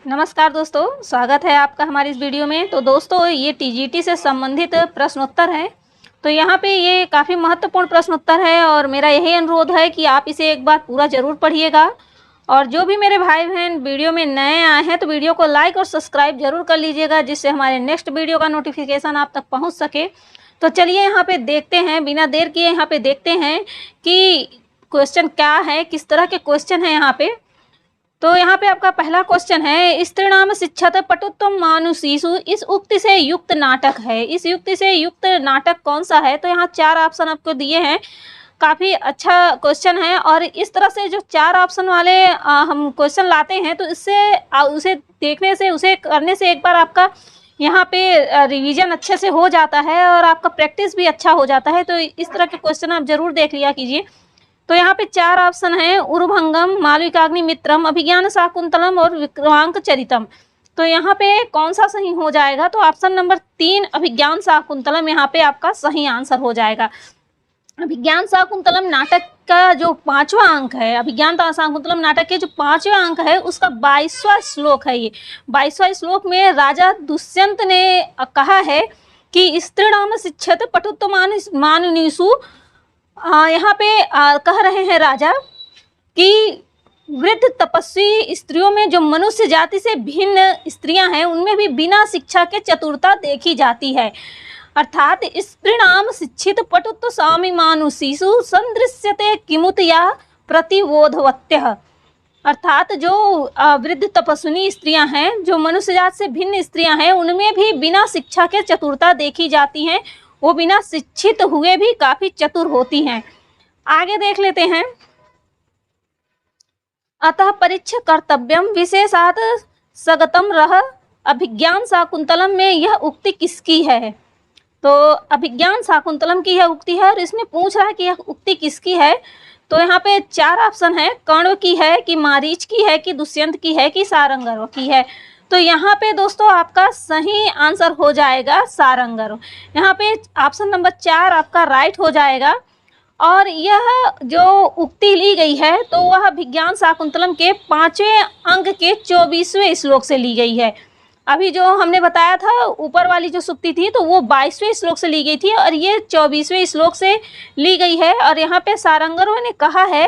नमस्कार दोस्तों, स्वागत है आपका हमारी इस वीडियो में। तो दोस्तों, ये टीजीटी से संबंधित प्रश्नोत्तर है। तो यहाँ पे ये काफ़ी महत्वपूर्ण प्रश्नोत्तर है और मेरा यही अनुरोध है कि आप इसे एक बार पूरा ज़रूर पढ़िएगा। और जो भी मेरे भाई बहन वीडियो में नए आए हैं तो वीडियो को लाइक और सब्सक्राइब जरूर कर लीजिएगा, जिससे हमारे नेक्स्ट वीडियो का नोटिफिकेशन आप तक पहुँच सके। तो चलिए यहाँ पे देखते हैं, बिना देर किए यहाँ पे देखते हैं कि क्वेश्चन क्या है, किस तरह के क्वेश्चन है यहाँ पे। तो यहाँ पे आपका पहला क्वेश्चन है, स्त्रीणाम शिक्षत पटुत्वम मानुषीषु, इस उक्ति से युक्त नाटक है। इस युक्ति से युक्त नाटक कौन सा है? तो यहाँ 4 ऑप्शन आपको दिए हैं। काफ़ी अच्छा क्वेश्चन है और इस तरह से जो 4 ऑप्शन वाले हम क्वेश्चन लाते हैं तो इससे उसे देखने से, उसे करने से एक बार आपका यहाँ पे रिवीजन अच्छे से हो जाता है और आपका प्रैक्टिस भी अच्छा हो जाता है। तो इस तरह के क्वेश्चन आप जरूर देख लिया कीजिए। तो यहाँ पे 4 ऑप्शन है, उर्भंगम, मालविकाग्निमित्रम, अभिज्ञान शाकुंतलम और विक्रमांक चरितम। तो यहाँ पे कौन सा सही हो जाएगा? तो ऑप्शन नंबर 3 अभिज्ञान शाकुंतलम यहाँ पे आपका सही आंसर हो जाएगा। अभिज्ञान शाकुंतलम नाटक का जो 5वां अंक है, अभिज्ञान शाकुंतलम नाटक के जो 5वां अंक है उसका 22वां श्लोक है। ये 22वां श्लोक में राजा दुष्यंत ने कहा है कि स्त्रीणाम शिक्षत पटुत्व मानुषीषु। यहाँ पे कह रहे हैं राजा कि वृद्ध तपस्वी स्त्रियों में जो मनुष्य जाति से भिन्न स्त्रियां हैं उनमें भी बिना शिक्षा के चतुरता देखी जाती है। अर्थात स्त्रीणाम शिक्षित पटुत्व स्वामी मानुषीषु संदृश्यते किमुत या प्रतिबोधवत्यः। अर्थात जो वृद्ध तपस्विनी स्त्रियां हैं, जो मनुष्य जाति से भिन्न स्त्रियां हैं, उनमें भी बिना शिक्षा के चतुरता देखी जाती हैं। वो बिना शिक्षित हुए भी काफी चतुर होती हैं। आगे देख लेते हैं। अतः परीक्ष कर्तव्यम विशेषात सगतम रह, अभिज्ञान शाकुंतलम में यह उक्ति किसकी है? तो अभिज्ञान शाकुंतलम की यह उक्ति है और इसमें पूछ रहा है कि यह उक्ति किसकी है। तो यहाँ पे 4 ऑप्शन है, कर्ण की है कि मारीच की है कि दुष्यंत की है कि सारंगर्व की है। तो यहाँ पे दोस्तों आपका सही आंसर हो जाएगा सारंगर्व। यहाँ पे ऑप्शन नंबर 4 आपका राइट हो जाएगा। और यह जो उक्ति ली गई है तो वह अभिज्ञान शाकुंतलम के 5वें अंक के 24वें श्लोक से ली गई है। अभी जो हमने बताया था ऊपर वाली जो सुक्ति थी तो वो 22वें श्लोक से ली गई थी और ये 24वें श्लोक से ली गई है। और यहाँ पे सारंगर्व ने कहा है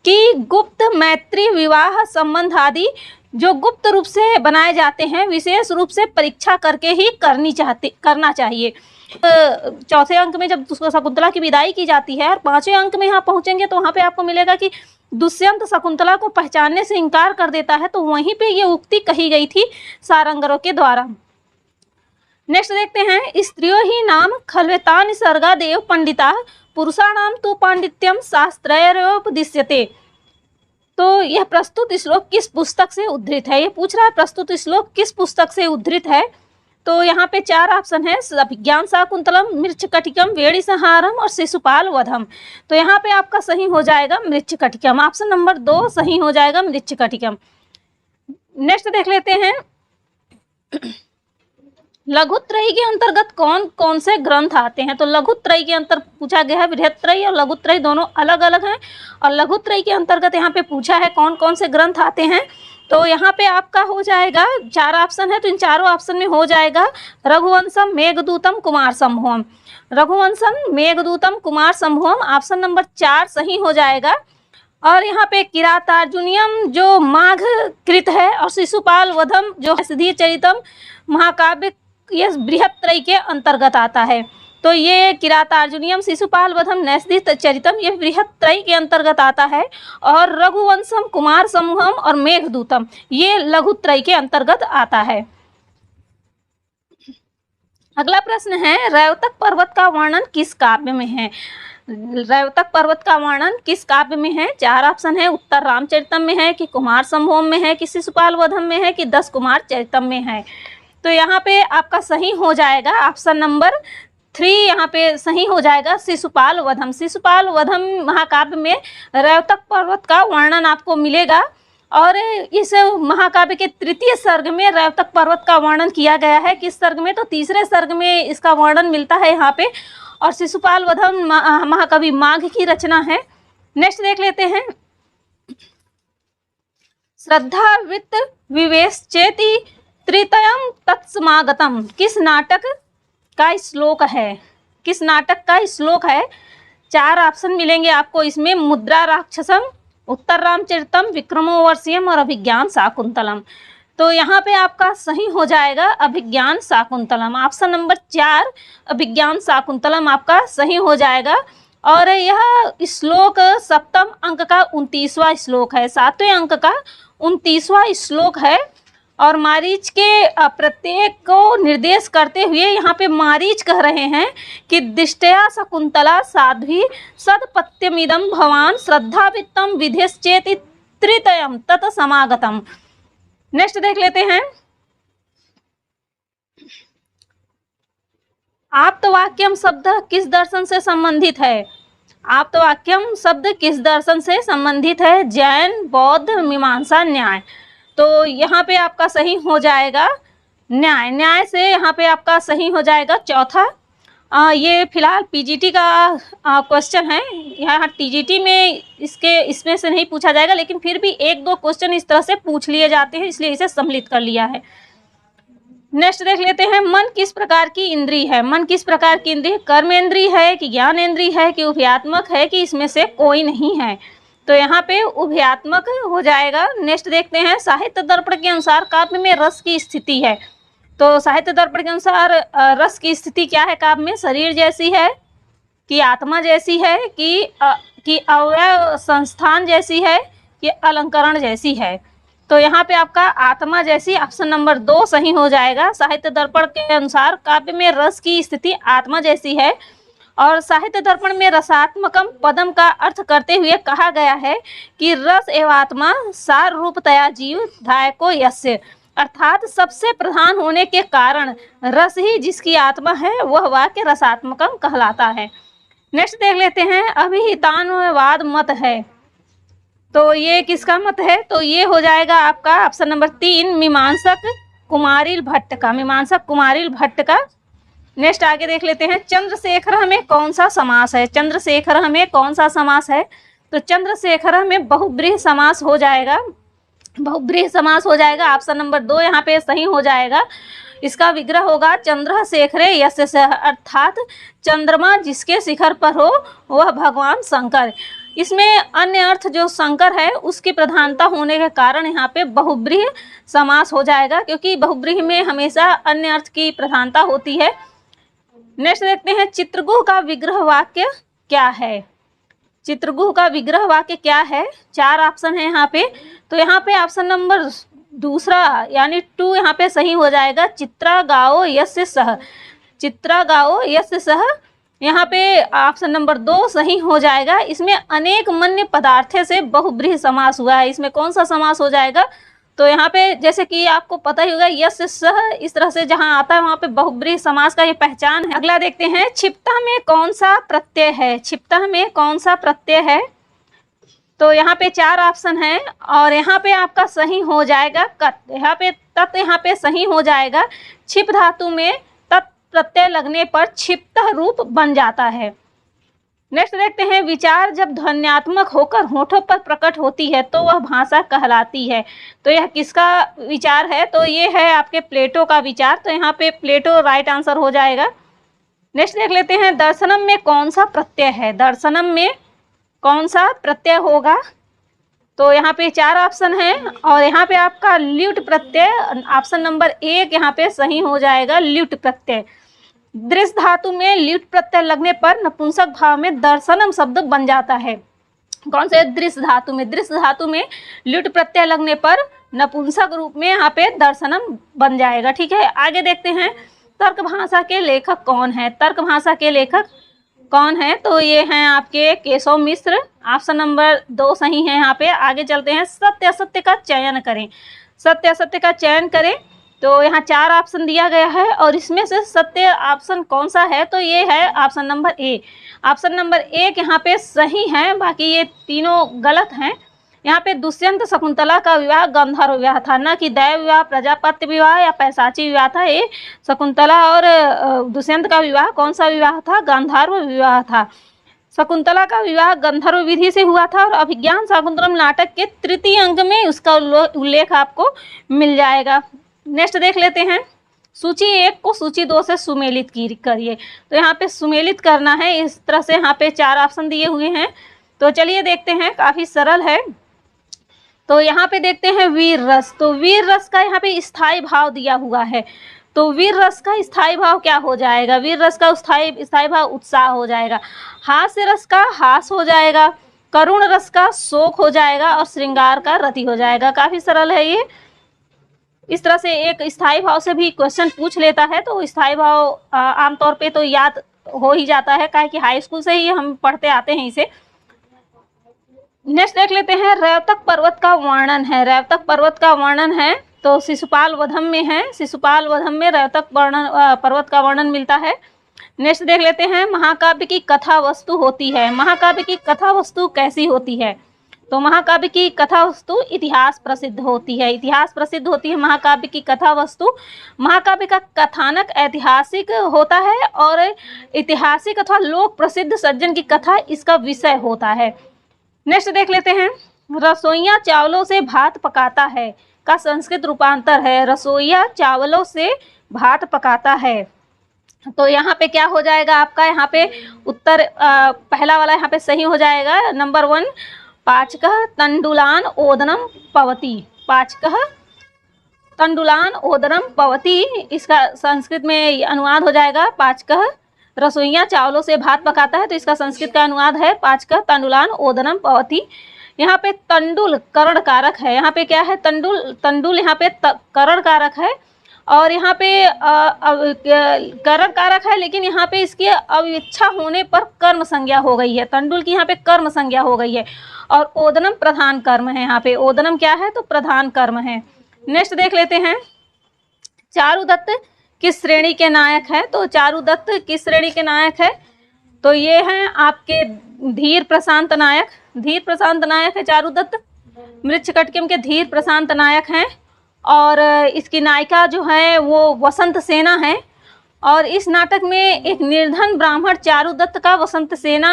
कि गुप्त मैत्री विवाह संबंध आदि जो गुप्त रूप से बनाए जाते हैं विशेष रूप से परीक्षा करके ही करना चाहिए। चौथे अंक में जब शकुंतला की विदाई की जाती है और 5वें अंक में यहाँ पहुंचेंगे तो वहाँ पे आपको मिलेगा कि दुष्यंत शकुंतला को पहचानने से इनकार कर देता है। तो वहीं पे ये उक्ति कही गई थी सारंगर्व के द्वारा। नेक्स्ट देखते हैं, स्त्रियों ही नाम खल्वेतान सर्गा देव पंडिता, पुरुषाणाम तु पांडित्यम शास्त्रयोपदिश्यते। तो यह प्रस्तुत श्लोक किस पुस्तक से उद्धृत है? ये पूछ रहा है प्रस्तुत श्लोक किस पुस्तक से उद्धृत है। तो यहाँ पे 4 ऑप्शन है, अभिज्ञान शाकुंतलम, मृच्छकटिकम, वेणी संहारम और शिशुपाल वधम। तो यहाँ पे आपका सही हो जाएगा मृच्छकटिकम। ऑप्शन नंबर 2 सही हो जाएगा मृच्छकटिकम। नेक्स्ट देख लेते हैं, लघुत्रयी के अंतर्गत कौन कौन से ग्रंथ आते हैं? तो लघुत्रयी के अंतर पूछा गया है, बृहत्त्रयी और लघुत्रयी दोनों अलग अलग हैं। और लघुत्रयी के अंतर्गत यहाँ पे पूछा है कौन कौन से ग्रंथ आते हैं। तो यहाँ पे आपका हो जाएगा, 4 ऑप्शन है तो इन चारों ऑप्शन में हो जाएगा रघुवंशम, मेघदूतम, कुमार संभवम। रघुवंशम, मेघदूतम, कुमार संभवम ऑप्शन नंबर 4 सही हो जाएगा। और यहाँ पे किरातार्जुनियम जो माघ कृत है और शिशुपाल वधम जो हसधीर चरितम महाकाव्य ये बृहत्त्रयी के अंतर्गत आता है। तो ये किरातार्जुनियम, शिशुपाल वधम, नैषधीर चरितम ये बृहत्त्रयी के अंतर्गत आता है। और रघुवंशम, कुमार समूहम और मेघदूतम ये लघुत्रयी के अंतर्गत आता है। अगला प्रश्न है, रैवतक पर्वत का वर्णन किस काव्य में है? रैवतक पर्वत का वर्णन किस काव्य में है? 4 ऑप्शन है, उत्तर रामचरितम में है कि कुमार संभवम में है कि शिशुपाल वधम में है कि 10 कुमार चरितम में है। तो यहाँ पे आपका सही हो जाएगा ऑप्शन नंबर 3 यहाँ पे सही हो जाएगा शिशुपाल वधम। शिशुपाल वधम महाकाव्य में रैवतक पर्वत का वर्णन आपको मिलेगा। और इस महाकाव्य के 3य सर्ग में रैवतक पर्वत का वर्णन किया गया है। किस सर्ग में? तो 3रे सर्ग में इसका वर्णन मिलता है यहाँ पे। और शिशुपाल वधम महाकवि माघ की रचना है। नेक्स्ट देख लेते हैं, श्रद्धा वित्त विवेश चेति त्रितयम तत्समागतम किस नाटक का श्लोक है? किस नाटक का श्लोक है? 4 ऑप्शन मिलेंगे आपको इसमें। मुद्रा राक्षसम, उत्तर रामचरितम, विक्रमोर्वशीयम और अभिज्ञान शाकुंतलम। तो यहाँ पे आपका सही हो जाएगा अभिज्ञान शाकुंतलम। ऑप्शन नंबर 4 अभिज्ञान शाकुंतलम आपका सही हो जाएगा। और यह श्लोक सप्तम अंक का 29वां श्लोक है, 7वें अंक का 29वां श्लोक है। और मारीच के प्रत्येक को निर्देश करते हुए यहाँ पे मारीच कह रहे हैं कि दिष्टया शकुंतला साध्वी सदपत्यमिदं भवान श्रद्धावित्तम विधेश्चेति त्रितयम तत् समागतम। नेक्स्ट देख लेते हैं। आप्तवाक्यम शब्द किस दर्शन से संबंधित है? आप्तवाक्यम शब्द किस दर्शन से संबंधित है? जैन, बौद्ध, मीमांसा, न्याय। तो यहाँ पे आपका सही हो जाएगा न्याय। न्याय से यहाँ पे आपका सही हो जाएगा चौथा। ये फिलहाल पीजीटी का क्वेश्चन है, यहाँ टीजीटी में इसमें से नहीं पूछा जाएगा, लेकिन फिर भी 1-2 क्वेश्चन इस तरह से पूछ लिए जाते हैं, इसलिए इसे सम्मिलित कर लिया है। नेक्स्ट देख लेते हैं। मन किस प्रकार की इंद्री है? मन किस प्रकार की इंद्री है? कर्मेंद्री है कि ज्ञानेंद्री है कि उभयात्मक है कि इसमें से कोई नहीं है? तो यहाँ पे उभयात्मक हो जाएगा। नेक्स्ट देखते हैं। साहित्य दर्पण के अनुसार काव्य में रस की स्थिति है। तो साहित्य दर्पण के अनुसार रस की स्थिति क्या है काव्य में? शरीर जैसी है कि आत्मा जैसी है कि अवयव संस्थान जैसी है कि अलंकरण जैसी है? तो यहाँ पे आपका आत्मा जैसी, ऑप्शन नंबर 2 सही हो जाएगा। साहित्य दर्पण के अनुसार काव्य में रस की स्थिति आत्मा जैसी है। और साहित्य दर्पण में रसात्मकम पदम का अर्थ करते हुए कहा गया है कि रस एवं आत्मा सार रूपतया जीव धायको यस्य, अर्थात सबसे प्रधान होने के कारण रस ही जिसकी आत्मा है वह वाक्य रसात्मकम कहलाता है। नेक्स्ट देख लेते हैं। अभिहितान्वयवाद मत है, तो ये किसका मत है? तो ये हो जाएगा आपका ऑप्शन नंबर 3 मीमांसक कुमारिल भट्ट का। मीमांसक कुमारिल भट्ट का। नेक्स्ट आगे देख लेते हैं। चंद्रशेखर में कौन सा समास है? चंद्रशेखर में कौन सा समास है? तो चंद्रशेखर में बहुब्रीहि समास हो जाएगा। बहुब्रीहि समास हो जाएगा। ऑप्शन नंबर 2 यहाँ पे सही हो जाएगा। इसका विग्रह होगा चंद्रशेखरे यस्य, अर्थात चंद्रमा जिसके शिखर पर हो वह भगवान शंकर। इसमें अन्य अर्थ जो शंकर है उसकी प्रधानता होने के कारण यहाँ पे बहुब्रीहि समास हो जाएगा, क्योंकि बहुब्रीहि में हमेशा अन्य अर्थ की प्रधानता होती है। नेक्स्ट देखते हैं। चित्रगुह का विग्रह वाक्य क्या है? चित्रगुह का विग्रह वाक्य क्या है? 4 ऑप्शन है यहाँ पे। तो यहाँ पे ऑप्शन नंबर 2 यानी 2 यहाँ पे सही हो जाएगा। चित्रा गाओ यस्य सह, चित्रा गाओ यस्य सह। यहाँ पे ऑप्शन नंबर 2 सही हो जाएगा। इसमें अनेक मन्य पदार्थे से बहुब्रीहि समास हुआ है। इसमें कौन सा समास हो जाएगा? तो यहाँ पे जैसे कि आपको पता ही होगा यस्य सह, इस तरह से जहाँ आता है वहाँ पे बहुब्रीहि समास का ये पहचान है। अगला देखते हैं। क्षिप्तः में कौन सा प्रत्यय है? क्षिप्तः में कौन सा प्रत्यय है? तो यहाँ पे 4 ऑप्शन है और यहाँ पे आपका सही हो जाएगा कत। यहाँ पे तत् यहाँ पे सही हो जाएगा। क्षिप धातु में तत् प्रत्यय लगने पर क्षिप्तः रूप बन जाता है। नेक्स्ट देखते हैं। विचार जब ध्वन्यात्मक होकर होठों पर प्रकट होती है तो वह भाषा कहलाती है। तो यह किसका विचार है? तो ये है आपके प्लेटो का विचार। तो यहाँ पे प्लेटो राइट आंसर हो जाएगा। नेक्स्ट देख लेते हैं। दर्शनम में कौन सा प्रत्यय है? दर्शनम में कौन सा प्रत्यय होगा? तो यहाँ पे 4 ऑप्शन है और यहाँ पे आपका ल्युट प्रत्यय, ऑप्शन नंबर 1 यहाँ पे सही हो जाएगा। ल्युट प्रत्यय। दृश्य धातु में ल्युट प्रत्यय लगने पर नपुंसक भाव में दर्शनम शब्द बन जाता है। कौन से? दृश्य धातु में। दृश्य धातु में ल्युट प्रत्यय लगने पर नपुंसक रूप में यहाँ पे दर्शनम बन जाएगा। ठीक है, आगे देखते हैं। तर्क भाषा के लेखक कौन है? तर्क भाषा के लेखक कौन है? तो ये हैं आपके केशव मिश्र। ऑप्शन नंबर 2 सही है यहाँ पे। आगे चलते हैं। सत्य असत्य का चयन करें। सत्य असत्य का चयन करें। तो यहाँ 4 ऑप्शन दिया गया है और इसमें से सत्य ऑप्शन कौन सा है? तो ये है option number A. Option number 1 यहाँ पे सही है, बाकी ये तीनों गलत हैं। यहाँ पे दुष्यंत शकुंतला का विवाह गंधर्व विवाह था, न कि दैव विवाह, प्रजापत्य विवाह या पैशाची विवाह था। ये शकुंतला और दुष्यंत का विवाह कौन सा विवाह था? गांधार्व विवाह था। शकुंतला का विवाह गंधर्व विधि से हुआ था और अभिज्ञान शाकुंतलम नाटक के तृतीय अंक में उसका उल्लेख आपको मिल जाएगा। नेक्स्ट देख लेते हैं। सूची 1 को सूची 2 से सुमेलित करिए। तो यहाँ पे सुमेलित करना है, इस तरह से यहाँ पे 4 ऑप्शन दिए हुए हैं। तो चलिए देखते हैं, काफ़ी सरल है। तो यहाँ पे देखते हैं वीर रस। तो वीर रस का यहाँ पे स्थायी भाव दिया हुआ है। तो वीर रस का स्थायी भाव क्या हो जाएगा? वीर रस का स्थायी भाव उत्साह हो जाएगा। हास्य रस का हास हो जाएगा, करुण रस का शोक हो जाएगा और श्रृंगार का रति हो जाएगा। काफ़ी सरल है ये। इस तरह से एक स्थायी भाव से भी क्वेश्चन पूछ लेता है तो स्थायी भाव आमतौर पे तो याद हो ही जाता है, काहे कि हाई स्कूल से ही हम पढ़ते आते हैं इसे। नेक्स्ट देख लेते हैं, रैवतक पर्वत का वर्णन है। रैवतक पर्वत का वर्णन है तो शिशुपाल वधम में है। शिशुपाल वधम में रैवतक पर्वत का वर्णन मिलता है। नेक्स्ट देख लेते हैं, महाकाव्य की कथा वस्तु होती है। महाकाव्य की कथा वस्तु कैसी होती है? तो महाकाव्य की कथा वस्तु इतिहास प्रसिद्ध होती है। इतिहास प्रसिद्ध होती है महाकाव्य की कथा वस्तु। महाकाव्य का कथानक ऐतिहासिक होता है और ऐतिहासिक अथवा लोक प्रसिद्ध सज्जन की कथा इसका विषय होता है। नेक्स्ट देख लेते हैं, रसोइया चावलों से भात पकाता है का संस्कृत रूपांतर है। रसोइया चावलों से भात पकाता है। तो यहाँ पे क्या हो जाएगा आपका? यहाँ पे उत्तर पहला वाला यहाँ पे सही हो जाएगा। नंबर 1, पाचकः तंडुलान ओदनम पवती। पाचकः तंडुलान ओदनम पवती, इसका संस्कृत में अनुवाद हो जाएगा पाचकः रसोइया चावलों से भात पकाता है। तो इसका संस्कृत का अनुवाद है पाचकः तंडुलान ओदनम पवती। यहाँ पे तंडुल करण कारक है। यहाँ पे क्या है? तंडुल यहाँ पे करण कारक है और यहाँ पे करण कारक है, लेकिन यहाँ पे इसकी अविच्छा होने पर कर्म संज्ञा हो गई है। तंडुल की यहाँ पे कर्म संज्ञा हो गई है और ओदनम प्रधान कर्म है। यहाँ पे ओदनम क्या है? तो प्रधान कर्म है। नेक्स्ट देख लेते हैं, चारुदत्त किस श्रेणी के नायक है? तो चारुदत्त किस श्रेणी के नायक है? तो ये हैं आपके धीर प्रशांत नायक। धीर प्रशांत नायक है चारुदत्त। मृच्छकटिकम के धीर प्रशांत नायक हैं और इसकी नायिका जो है वो वसंत सेना है। और इस नाटक में एक निर्धन ब्राह्मण चारुदत्त का वसंत सेना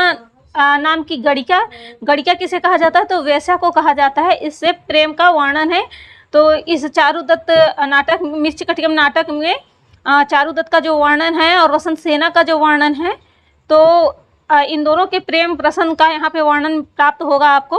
नाम की गणिका किसे कहा जाता है? तो वेश्या को कहा जाता है। इससे प्रेम का वर्णन है। तो इस चारुदत्त नाटक, मृच्छकटिकम नाटक में चारुदत्त का जो वर्णन है और वसंत सेना का जो वर्णन है, तो इन दोनों के प्रेम प्रसंग का यहाँ पे वर्णन प्राप्त होगा आपको।